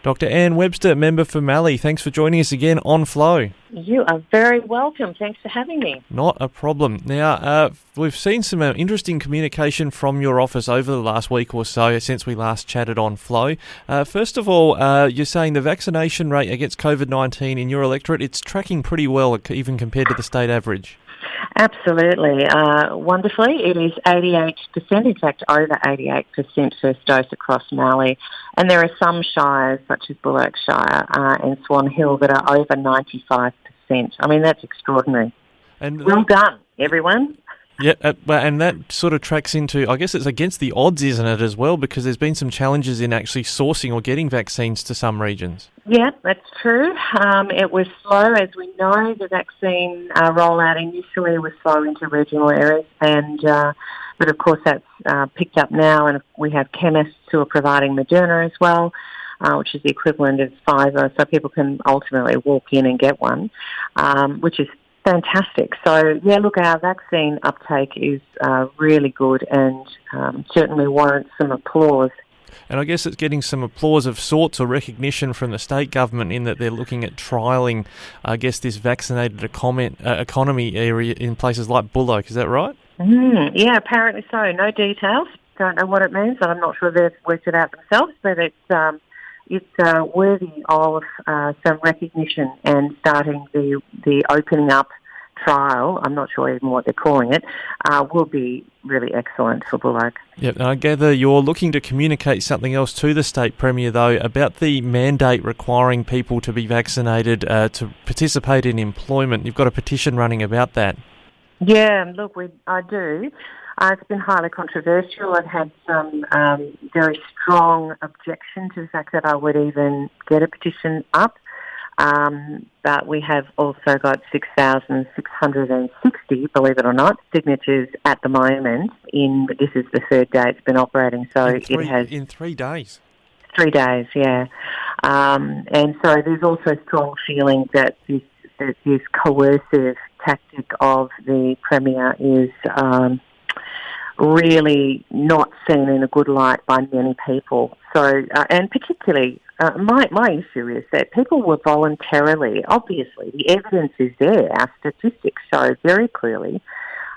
Dr. Anne Webster, member for Mallee, thanks for joining us again on Flow. You are very welcome. Thanks for having me. Not a problem. Now, we've seen some interesting communication from your office over the last week or so since we last chatted on Flow. First of all, you're saying the vaccination rate against COVID-19 in your electorate, it's tracking pretty well, even compared to the state average. Absolutely. Wonderfully, it is 88%, in fact over 88% first dose across Mallee. And there are some shires, such as Shire and Swan Hill, that are over 95%. I mean, that's extraordinary. And well done, everyone. Yeah, and that sort of tracks into, I guess it's against the odds, isn't it, as well, because there's been some challenges in actually sourcing or getting vaccines to some regions. Yeah, that's true. It was slow, as we know. The vaccine rollout initially was slow into regional areas, but of course that's picked up now, and we have chemists who are providing Moderna as well, which is the equivalent of Pfizer, so people can ultimately walk in and get one, which is fantastic. So, yeah, look, our vaccine uptake is really good and certainly warrants some applause. And I guess it's getting some applause of sorts or recognition from the state government in that they're looking at trialling, I guess, this vaccinated economy area in places like Bullock. Is that right? Yeah, apparently so. No details. Don't know what it means, and I'm not sure they've worked it out themselves, but it's worthy of some recognition, and starting the opening up trial, I'm not sure even what they're calling it, will be really excellent for Bullock. Yep, and I gather you're looking to communicate something else to the State Premier, though, about the mandate requiring people to be vaccinated to participate in employment. You've got a petition running about that. Yeah, look, I do. It's been highly controversial. I've had some very strong objection to the fact that I would even get a petition up. But we have also got 6,660, believe it or not, signatures at the moment. This is the third day it's been operating, so it has... In 3 days? 3 days, yeah. And so there's also strong feeling that this coercive tactic of the Premier is really not seen in a good light by many people. So, and particularly, my issue is that people were voluntarily, obviously, the evidence is there. Our statistics show very clearly,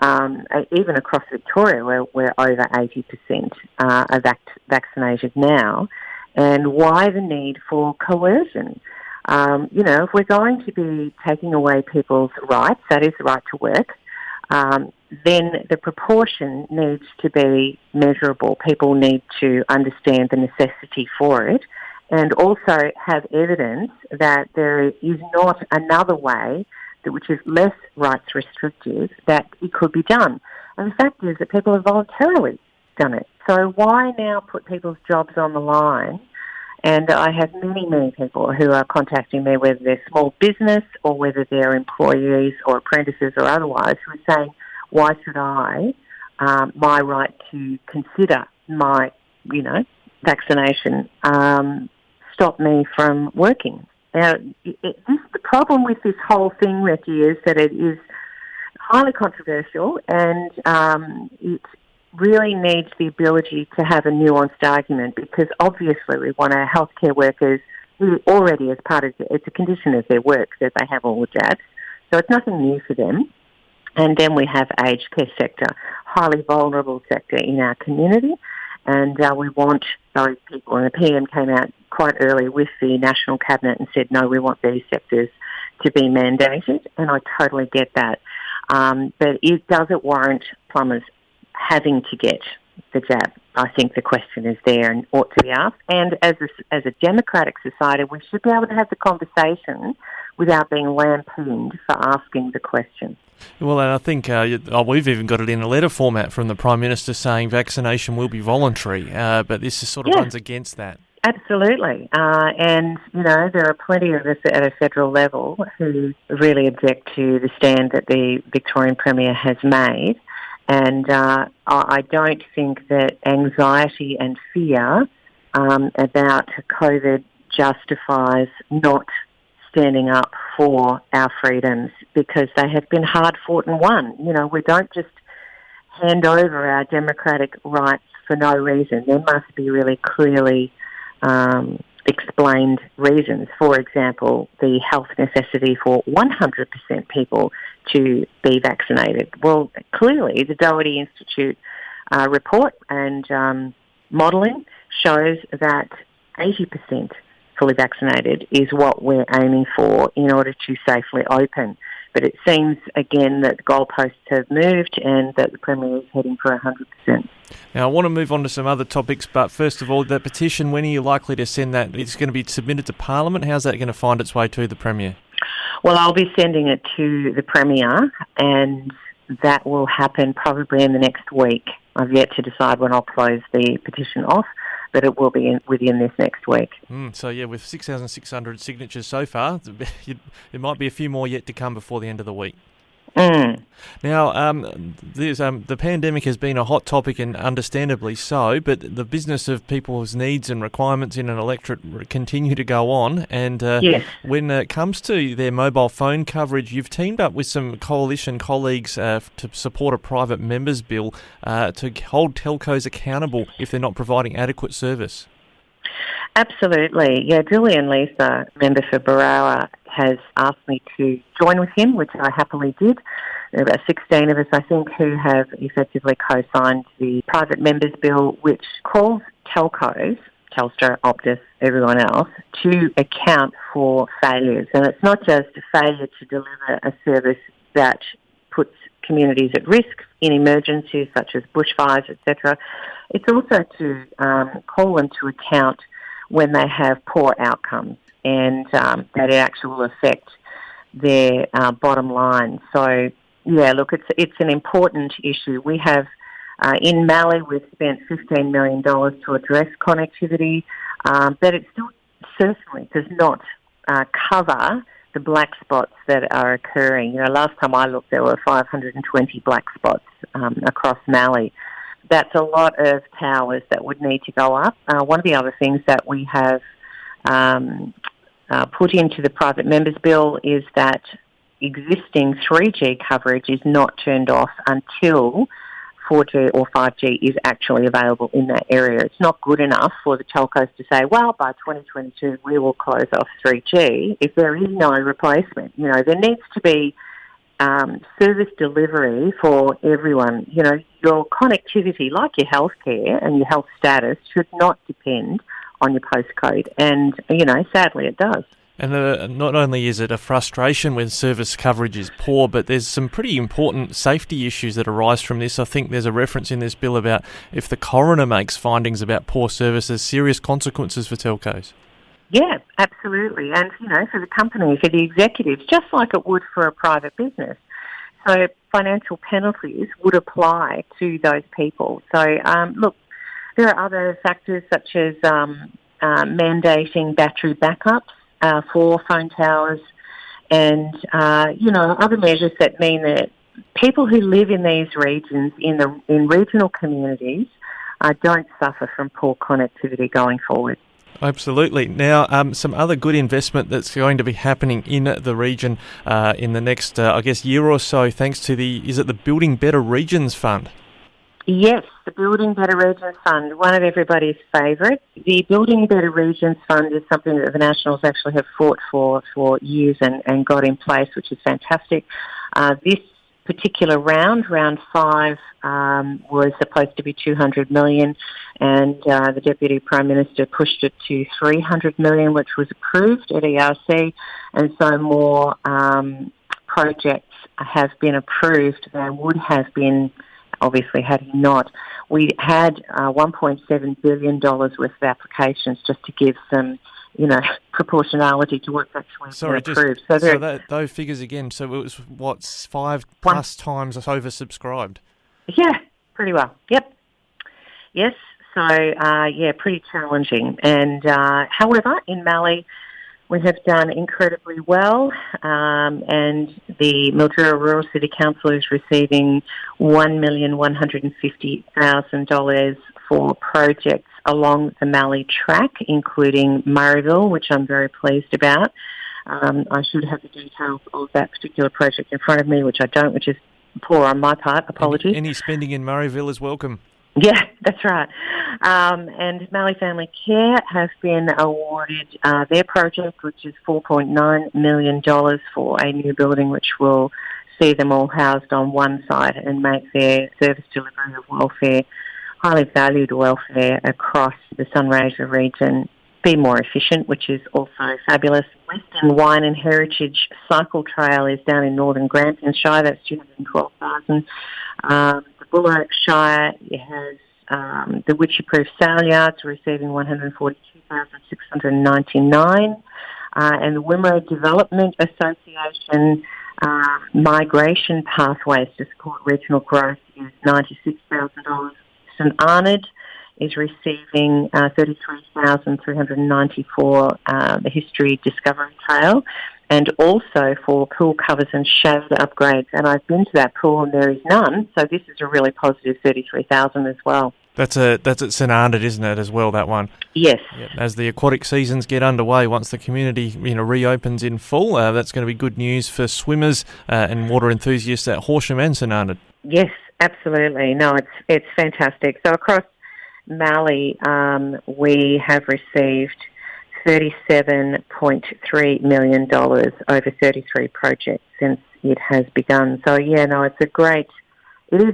even across Victoria, where we're over 80% are vaccinated now. And why the need for coercion? If we're going to be taking away people's rights, that is the right to work, then the proportion needs to be measurable. People need to understand the necessity for it, and also have evidence that there is not another way which is less rights restrictive that it could be done. And the fact is that people have voluntarily done it. So why now put people's jobs on the line? And I have many people who are contacting me, whether they're small business or whether they're employees or apprentices or otherwise, who are saying, why should my right to consider my, vaccination stop me from working? Now, the problem with this whole thing, Ricky, is that it is highly controversial, and it really needs the ability to have a nuanced argument, because obviously we want our healthcare workers who already, as part of it's a condition of their work that they have all the jabs, so it's nothing new for them. And then we have aged care sector, highly vulnerable sector in our community, and we want those people. And the PM came out quite early with the National Cabinet and said, no, we want these sectors to be mandated, and I totally get that. But does it warrant plumbers having to get the jab? I think the question is there and ought to be asked. And as a democratic society, we should be able to have the conversation without being lampooned for asking the question. Well, and I think we've even got it in a letter format from the Prime Minister saying vaccination will be voluntary, but this is sort of runs against that. Absolutely. And, there are plenty of us at a federal level who really object to the stand that the Victorian Premier has made. And I don't think that anxiety and fear about COVID justifies not standing up for our freedoms, because they have been hard fought and won. We don't just hand over our democratic rights for no reason. There must be really clearly explained reasons. For example, the health necessity for 100% people to be vaccinated. Well, clearly the Doherty Institute report and modelling shows that 80% fully vaccinated is what we're aiming for in order to safely open. But it seems, again, that the goalposts have moved and that the Premier is heading for 100%. Now, I want to move on to some other topics, but first of all, the petition, when are you likely to send that? It's going to be submitted to Parliament. How's that going to find its way to the Premier? Well, I'll be sending it to the Premier, and that will happen probably in the next week. I've yet to decide when I'll close the petition off, but it will be within this next week. So, yeah, with 6,600 signatures so far, there might be a few more yet to come before the end of the week. Now, the pandemic has been a hot topic, and understandably so, but the business of people's needs and requirements in an electorate continue to go on. And yes. When it comes to their mobile phone coverage, you've teamed up with some coalition colleagues to support a private members bill to hold telcos accountable if they're not providing adequate service. Absolutely. Yeah, Julian Lisa, member for Barawa, has asked me to join with him, which I happily did. There are about 16 of us, I think, who have effectively co-signed the private members bill, which calls telcos, Telstra, Optus, everyone else, to account for failures. And it's not just a failure to deliver a service that puts communities at risk in emergencies such as bushfires, etc. It's also to call them to account when they have poor outcomes and that it actually will affect their bottom line. So, yeah, look, it's an important issue. We have, in Mallee, we've spent $15 million to address connectivity, but it still certainly does not cover the black spots that are occurring. You know, last time I looked, there were 520 black spots across Mallee. That's a lot of towers that would need to go up. One of the other things that we have put into the private members bill is that existing 3G coverage is not turned off until 4G or 5G is actually available in that area. It's not good enough for the telcos to say, well, by 2022 we will close off 3G if there is no replacement. You know, there needs to be service delivery for everyone. You know, your connectivity, like your healthcare and your health status, should not depend on your postcode. And, you know, sadly it does. And not only is it a frustration when service coverage is poor, but there's some pretty important safety issues that arise from this. I think there's a reference in this bill about if the coroner makes findings about poor services, serious consequences for telcos. Yeah, absolutely. And, you know, for the company, for the executives, just like it would for a private business. So financial penalties would apply to those people. So, look, there are other factors such as mandating battery backups for phone towers and, you know, other measures that mean that people who live in these regions, in regional communities, don't suffer from poor connectivity going forward. Absolutely. Now, some other good investment that's going to be happening in the region in the next, year or so, thanks to is it the Building Better Regions Fund? Yes, the Building Better Regions Fund, one of everybody's favourites. The Building Better Regions Fund is something that the Nationals actually have fought for years and got in place, which is fantastic. This particular round 5, was supposed to be $200 million, and the Deputy Prime Minister pushed it to $300 million, which was approved at ERC, and so more projects have been approved than would have been, obviously, had he not. We had $1.7 billion worth of applications just to give some, you know, proportionality to what's actually been approved. So those figures again, so it was, 5 plus times oversubscribed? Yeah, pretty well. Yep. Yes, so, pretty challenging. And, however, in Mallee, we have done incredibly well, and the Mildura Rural City Council is receiving $1,150,000 for projects along the Mallee track, including Murrayville, which I'm very pleased about. I should have the details of that particular project in front of me, which I don't, which is poor on my part. Apologies. Any spending in Murrayville is welcome. Yeah, that's right. And Mallee Family Care have been awarded their project, which is $4.9 million for a new building, which will see them all housed on one site and make their service delivery of welfare, highly valued welfare across the Sunraysia region, be more efficient, which is also fabulous. Western Wine and Heritage Cycle Trail is down in Northern Grampianshire. That's $212,000. The Buller Shire has the Witchy-Proof Sale Yards receiving $142,699. And the Wimmera Development Association Migration Pathways to Support Regional Growth is $96,000. St Arnaud is receiving $33,394, the History Discovery Trail, and also for pool covers and shade upgrades. And I've been to that pool and there is none, so this is a really positive $33,000 as well. That's at St Arnaud, isn't it, as well, that one? Yes. Yep. As the aquatic seasons get underway, once the community reopens in full, that's going to be good news for swimmers and water enthusiasts at Horsham and St Arnaud. Yes, absolutely. No, it's fantastic. So across Mallee, we have received $37.3 million over 33 projects since it has begun. So yeah, no, it is a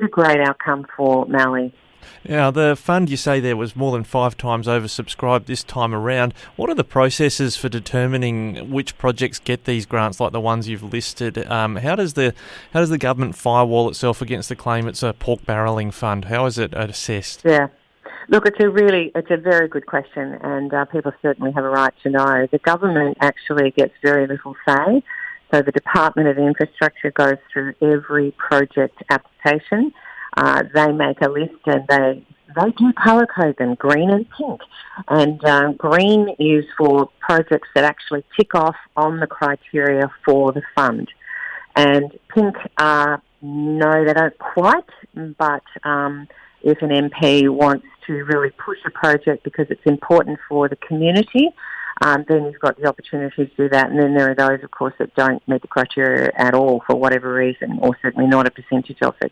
great outcome for Mallee. Now, the fund you say there was more than 5 times oversubscribed this time around. What are the processes for determining which projects get these grants, like the ones you've listed? How does the government firewall itself against the claim it's a pork barrelling fund? How is it assessed? Yeah. Look, it's a very good question, and people certainly have a right to know. The government actually gets very little say. So the Department of Infrastructure goes through every project application. They make a list and they do colour code them, green and pink. And green is for projects that actually tick off on the criteria for the fund. And pink no, they don't quite, but if an MP wants to really push a project because it's important for the community, then you've got the opportunity to do that. And then there are those, of course, that don't meet the criteria at all for whatever reason, or certainly not a percentage of it.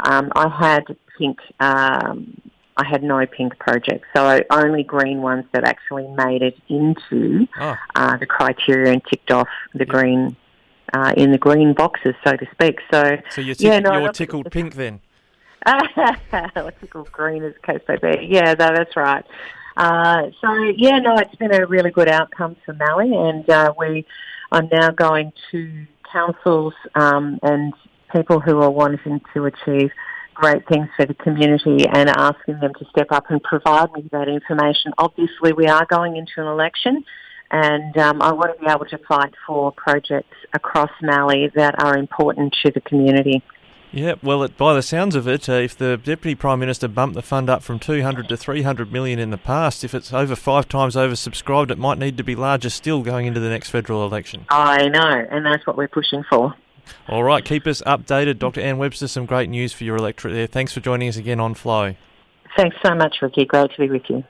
I had no pink projects, so only green ones that actually made it into the criteria and ticked off the green in the green boxes, so to spek. So you're tickled pink then? Or tickled green, as the case may be. Yeah, that's right. It's been a really good outcome for Mallee, and we are now going to councils and people who are wanting to achieve great things for the community and asking them to step up and provide me that information. Obviously, we are going into an election, and I want to be able to fight for projects across Mallee that are important to the community. Yeah, well, by the sounds of it, if the Deputy Prime Minister bumped the fund up from 200 to 300 million in the past, if it's over 5 times oversubscribed, it might need to be larger still going into the next federal election. I know, and that's what we're pushing for. All right, keep us updated. Dr. Anne Webster, some great news for your electorate there. Thanks for joining us again on Flow. Thanks so much, Ricky. Great to be with you.